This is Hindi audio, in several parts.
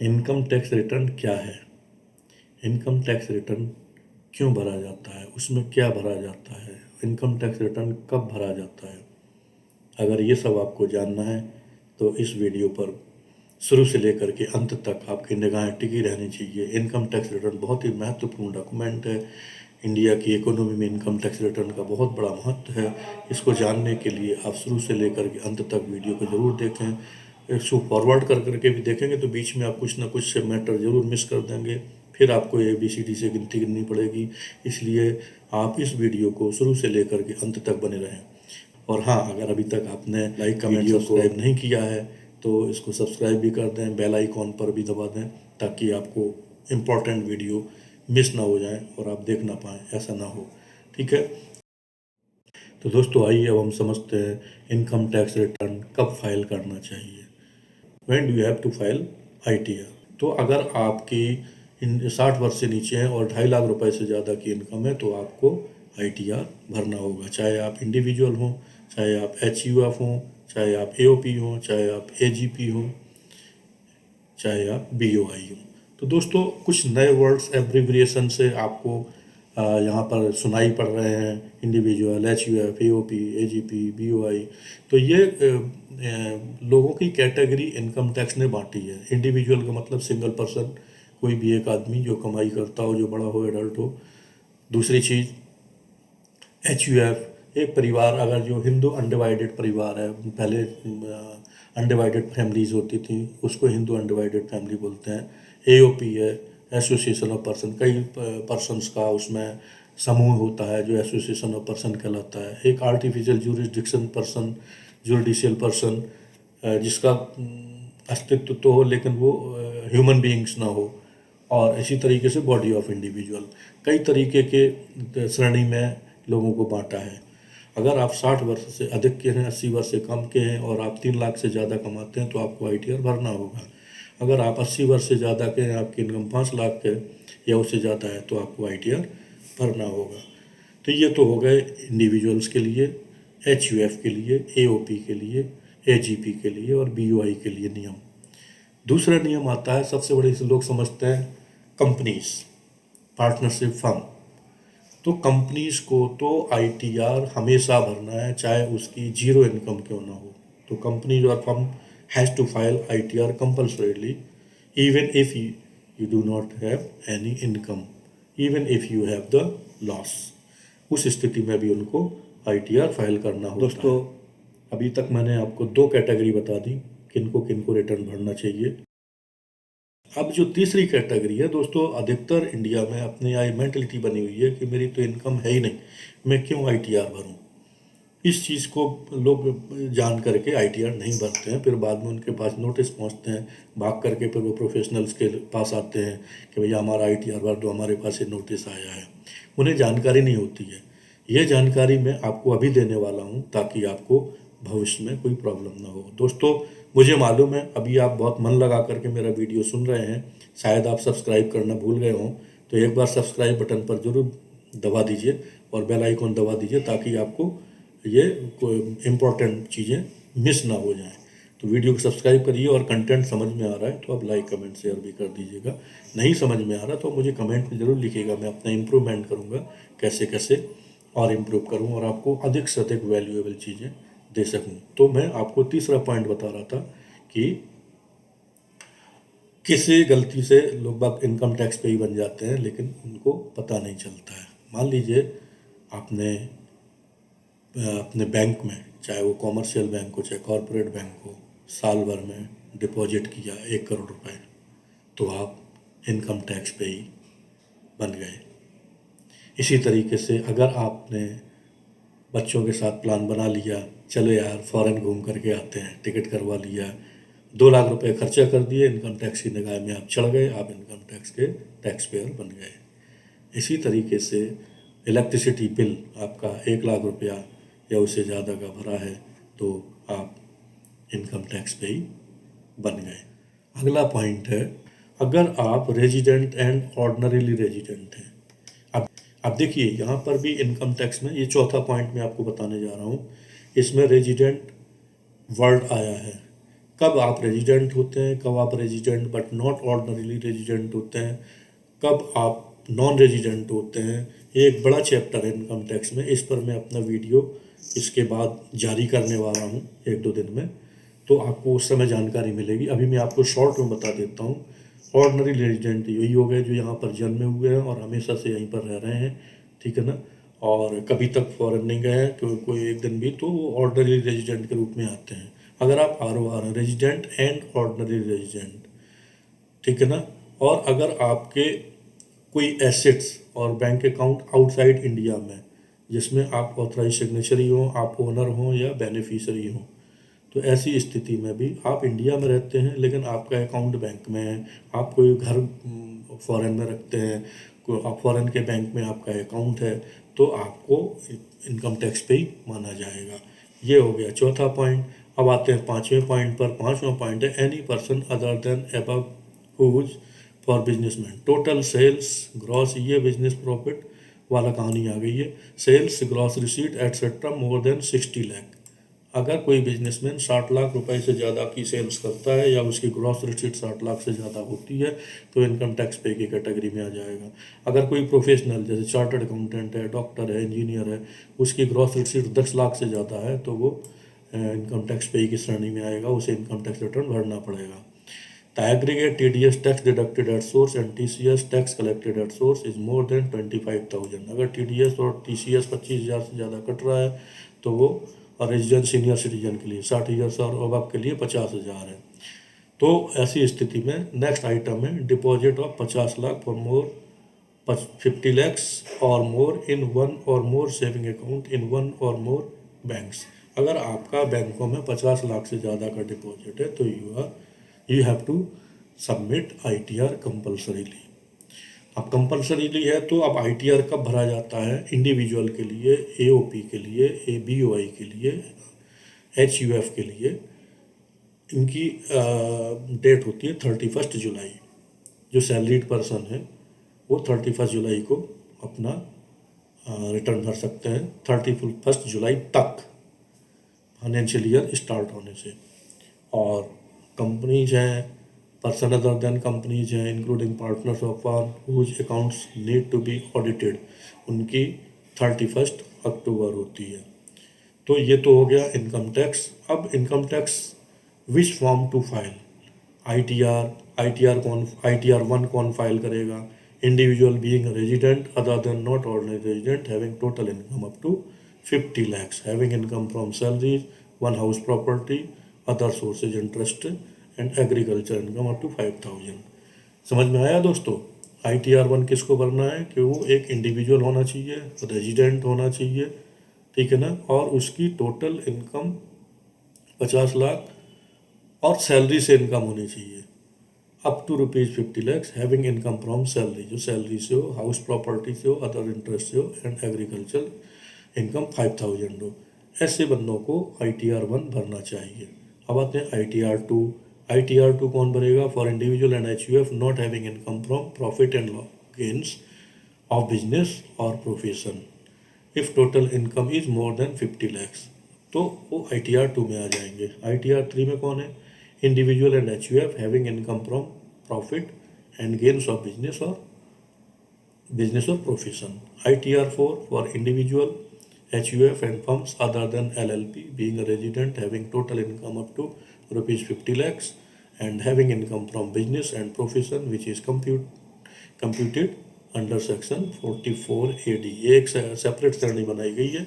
इनकम टैक्स रिटर्न क्या है, इनकम टैक्स रिटर्न क्यों भरा जाता है, उसमें क्या भरा जाता है, इनकम टैक्स रिटर्न कब भरा जाता है। अगर ये सब आपको जानना है तो इस वीडियो पर शुरू से लेकर के अंत तक आपकी निगाहें टिकी रहनी चाहिए। इनकम टैक्स रिटर्न बहुत ही महत्वपूर्ण डॉक्यूमेंट है। इंडिया की इकोनॉमी में इनकम टैक्स रिटर्न का बहुत बड़ा महत्व है। इसको जानने के लिए आप शुरू से लेकर के अंत तक वीडियो को ज़रूर देखें। इसको फॉरवर्ड कर करके भी देखेंगे तो बीच में आप कुछ ना कुछ मैटर ज़रूर मिस कर देंगे, फिर आपको ABCD से गिनती गिननी पड़ेगी। इसलिए आप इस वीडियो को शुरू से लेकर के अंत तक बने रहें। और हाँ, अगर अभी तक आपने लाइक कमेंट सब्सक्राइब नहीं किया है तो इसको सब्सक्राइब भी कर दें, बेल आइकॉन पर भी दबा दें ताकि आपको इम्पोर्टेंट वीडियो मिस ना हो जाए और आप देख ना पाएँ, ऐसा ना हो। ठीक है, तो दोस्तों आइए अब हम समझते हैं इनकम टैक्स रिटर्न कब फाइल करना चाहिए। When do you have to file ITR। तो अगर आपकी 60 वर्ष से नीचे हैं और 2.5 लाख रुपए से ज़्यादा की इनकम है तो आपको ITR भरना होगा, चाहे आप इंडिविजुअल हों, चाहे आप HUF हों, चाहे आप AOP हों, चाहे आप AGP हों, चाहे आप BOI हों। तो दोस्तों कुछ नए वर्ड्स एब्रिविएशन से आपको यहाँ पर सुनाई पड़ रहे हैं, individual, HUF, AOP, AGP, BOI। तो ये लोगों की कैटेगरी इनकम टैक्स ने बांटी है। इंडिविजुअल का मतलब सिंगल पर्सन, कोई भी एक आदमी जो कमाई करता हो, जो बड़ा हो, एडल्ट हो। दूसरी चीज़ HUF, एक परिवार, अगर जो हिंदू अनडिवाइडेड परिवार है, पहले अनडिवाइडेड फैमिलीज होती थी, उसको हिंदू अनडिवाइडेड फैमिली बोलते हैं। AOP है एसोसिएशन ऑफ पर्सन, कई पर्सनस का उसमें समूह होता है जो एसोसिएशन ऑफ पर्सन कहलाता है। एक artificial jurisdiction person, judicial person, जिसका अस्तित्व तो हो लेकिन वो ह्यूमन बीइंग्स ना हो। और इसी तरीके से बॉडी ऑफ इंडिविजुअल, कई तरीके के श्रेणी में लोगों को बांटा है। अगर आप 60 वर्ष से अधिक के हैं, 80 वर्ष से कम के हैं और आप 3 लाख से ज़्यादा कमाते हैं तो आपको ITR भरना होगा। अगर आप 80 वर्ष से ज़्यादा के हैं, आपकी इनकम 5 लाख के या उससे ज़्यादा है तो आपको ITR भरना होगा। तो ये तो हो गए इंडिविजुअल्स के लिए, HUF के लिए, AOP के लिए, AGP के लिए और BOI के लिए नियम। दूसरा नियम आता है, सबसे बड़े से लोग समझते हैं, कंपनीज, पार्टनरशिप फर्म। तो कंपनीज को तो ITR हमेशा भरना है, चाहे उसकी जीरो इनकम क्यों ना हो। तो कंपनीज और firm has to file ITR compulsorily, even if you do not have any income, even if you have the loss. उस स्थिति में भी उनको ITR फाइल करना होता है। दोस्तों अभी तक मैंने आपको 2 कैटेगरी बता दी, किनको किनको रिटर्न भरना चाहिए। अब जो तीसरी कैटेगरी है दोस्तों, अधिकतर इंडिया में अपनी आई मेंटलिटी बनी हुई है कि मेरी तो इनकम है ही नहीं, मैं क्यों ITR भरूं। इस चीज़ को लोग जान करके ITR नहीं भरते हैं, फिर बाद में उनके पास नोटिस पहुंचते हैं, भाग करके फिर वो प्रोफेशनल्स के पास आते हैं कि भैया हमारा ITR भर दो, हमारे पास ये नोटिस आया है। उन्हें जानकारी नहीं होती है। ये जानकारी मैं आपको अभी देने वाला हूँ ताकि आपको भविष्य में कोई प्रॉब्लम ना हो। दोस्तों मुझे मालूम है अभी आप बहुत मन लगा करके मेरा वीडियो सुन रहे हैं, शायद आप सब्सक्राइब करना भूल गए हों, तो एक बार सब्सक्राइब बटन पर ज़रूर दबा दीजिए और बेल आइकॉन दबा दीजिए ताकि आपको ये इम्पोर्टेंट चीज़ें मिस ना हो जाएं। तो वीडियो को सब्सक्राइब करिए और कंटेंट समझ में आ रहा है तो आप लाइक कमेंट शेयर भी कर दीजिएगा। नहीं समझ में आ रहा तो मुझे कमेंट में ज़रूर लिखिएगा, मैं अपना इम्प्रूवमेंट करूँगा, कैसे कैसे और इम्प्रूव करूँ और आपको अधिक से अधिक वैल्यूएबल चीज़ें दे सकूँ। तो मैं आपको तीसरा पॉइंट बता रहा था कि किसी गलती से लोग बाग इनकम टैक्स पे ही बन जाते हैं लेकिन उनको पता नहीं चलता है। मान लीजिए आपने अपने बैंक में, चाहे वो कॉमर्शियल बैंक हो चाहे कॉरपोरेट बैंक हो, साल भर में डिपॉजिट किया 1 करोड़ रुपए, तो आप इनकम टैक्स पे ही बन गए। इसी तरीके से अगर आपने बच्चों के साथ प्लान बना लिया, चलो यार फॉरेन घूम करके आते हैं, टिकट करवा लिया, 2 लाख रुपए खर्चा कर दिए, इनकम टैक्स की निगाह में आप चढ़ गए, आप इनकम टैक्स के टैक्स पेयर बन गए। इसी तरीके से इलेक्ट्रिसिटी बिल आपका 1 लाख रुपया या उससे ज़्यादा का भरा है तो आप इनकम टैक्स पे ही बन गए। अगला पॉइंट है, अगर आप रेजिडेंट एंड ऑर्डिनरीली रेजिडेंट हैं। अब देखिए यहाँ पर भी इनकम टैक्स में, ये चौथा पॉइंट मैं आपको बताने जा रहा हूँ, इसमें रेजिडेंट वर्ड आया है। कब आप रेजिडेंट होते हैं, कब आप resident but not ordinarily resident होते हैं, कब आप नॉन रेजिडेंट होते हैं। ये एक बड़ा चैप्टर है इनकम टैक्स में। इस पर मैं अपना वीडियो इसके बाद जारी करने वाला हूँ 1-2 दिन में, तो आपको उस समय जानकारी मिलेगी। अभी मैं आपको शॉर्ट में बता देता हूँ। ऑर्डिनरी रेजिडेंट यही हो गए जो यहाँ पर जन्मे हुए हैं और हमेशा से यहीं पर रह रहे हैं, ठीक है ना, और कभी तक फॉरेन नहीं गए हैं कोई एक दिन भी, तो वो ऑर्डिनरी रेजिडेंट के रूप में आते हैं। अगर आप ROR हैं, रेजिडेंट एंड ऑर्डिनरी रेजिडेंट, ठीक है ना, और अगर आपके कोई एसेट्स और बैंक अकाउंट आउटसाइड इंडिया में जिसमें आप ऑथराइज सिग्नेचरी हो, आप ओनर हो या बेनिफिशियरी हो, तो ऐसी स्थिति में भी आप इंडिया में रहते हैं लेकिन आपका अकाउंट बैंक में है, आप कोई घर फॉरेन में रखते हैं, आप फॉरेन के बैंक में आपका अकाउंट है, तो आपको इनकम टैक्स पे ही माना जाएगा। ये हो गया चौथा पॉइंट। अब आते हैं पाँचवें पॉइंट पर। पाँचवा पॉइंट है any person other than above whose for businessman total sales gross, ये बिजनेस प्रॉफिट वाला कहानी आ गई है। Sales gross receipt etcetera more than 60 lakh. अगर कोई बिजनेसमैन 60 लाख रुपए से ज़्यादा की सेल्स करता है या उसकी ग्रॉस रिसीट 60 लाख से ज़्यादा होती है तो इनकम टैक्स पे की कैटेगरी में आ जाएगा। अगर कोई प्रोफेशनल जैसे चार्टर्ड अकाउंटेंट है, डॉक्टर है, इंजीनियर है, उसकी ग्रॉस रिसीट 10 लाख से ज़्यादा है तो वो इनकम टैक्स पे की श्रेणी में आएगा, उसे इनकम टैक्स रिटर्न भरना पड़ेगा। The aggregate TDS tax deducted at source and TCS tax collected at source is more than 25,000। अगर TDS और TCS 25,000 से ज़्यादा कट रहा है तो वो, और रेजिडेंट सीनियर सिटीजन के लिए 60,000 से और अबव के लिए 50,000 है। तो ऐसी स्थिति में नेक्स्ट आइटम है deposit of 50 lakh for more 50 lakhs और मोर इन वन और मोर सेविंग अकाउंट इन वन और मोर बैंक्स। अगर आपका बैंकों में 50 लाख से ज़्यादा का डिपॉजिट है तो you have to submit ITR compulsorily. अब कंपल्सरीली है तो अब ITR कब भरा जाता है? इंडिविजुअल के लिए, AOP के लिए, ABOI के लिए, HUF के लिए इनकी डेट होती है 31 जुलाई। जो सैलरीड पर्सन है वो 31 जुलाई को अपना रिटर्न भर सकते हैं, 31 जुलाई तक फाइनेंशियल ईयर स्टार्ट होने से। और कंपनीज हैं, पर्सन अदर देन कंपनीज हैं including partners of firm whose accounts need to be audited, उनकी 31 अक्टूबर होती है। तो ये तो हो गया इनकम टैक्स। अब income tax which form to file, ITR 1 कौन फाइल करेगा? Individual being resident other than not ordinary resident having total income up to 50 lakhs, having income from salaries, one house property, other sources interest and agriculture income up to 5,000। समझ में आया दोस्तों? ITR 1 किसको भरना है कि वो एक इंडिविजुअल होना चाहिए, रेजिडेंट होना चाहिए, ठीक है ना, और उसकी टोटल इनकम 50 लाख और सैलरी से इनकम होनी चाहिए up to ₹50 lakhs, having income from salary, जो सैलरी से हो, हाउस प्रॉपर्टी से हो, अदर इंटरेस्ट से हो एंड एग्रीकल्चर इनकम 5,000 हो। ऐसे बंदों को ITR 1 भरना चाहिए। अब आते हैं ITR 2। ITR 2 कौन भरेगा? For individual and HUF not having income from profit and gains of business और profession if total income is more than 50 lakhs, तो वो ITR 2 में आ जाएंगे। ITR 3 में कौन है? Individual and HUF having income from profit and gains of business और profession. ITR 4 for individual, HUF and firms other than LLP being a resident having total income up to ₹50 lakhs and having income from business and profession which is computed under section 44AD। ये एक सेपरेट श्रेणी बनाई गई है।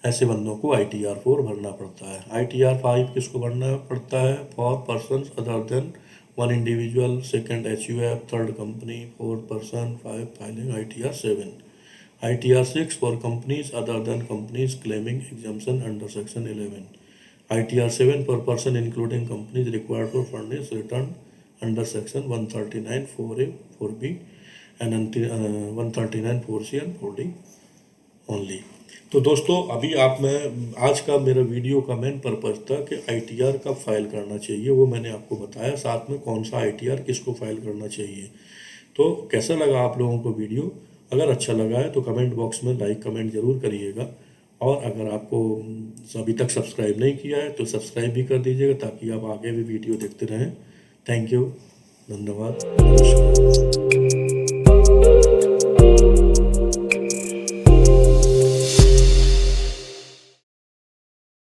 ऐसे बंदों को ITR 4 भरना पड़ता है। ITR 5 किसको भरना पड़ता है? For person other than one individual, second HUF, third company, fourth person, filing ITR 7। ITR 6 for companies other than companies claiming exemption under section 11। ITR 7 for person including companies required to furnish return under section 139 4A 4B and 139 4C and 4D only. तो दोस्तों अभी आज का मेरा वीडियो का मेन पर्पज था कि ITR कब फाइल करना चाहिए वो मैंने आपको बताया, साथ में कौन सा ITR किसको फाइल करना चाहिए। तो कैसा लगा आप लोगों को वीडियो? अगर अच्छा लगा है तो कमेंट बॉक्स में लाइक कमेंट ज़रूर करिएगा और अगर आपको अभी तक सब्सक्राइब नहीं किया है तो सब्सक्राइब भी कर दीजिएगा, ताकि आप आगे भी वीडियो देखते रहें। थैंक यू, धन्यवाद, नमस्कार।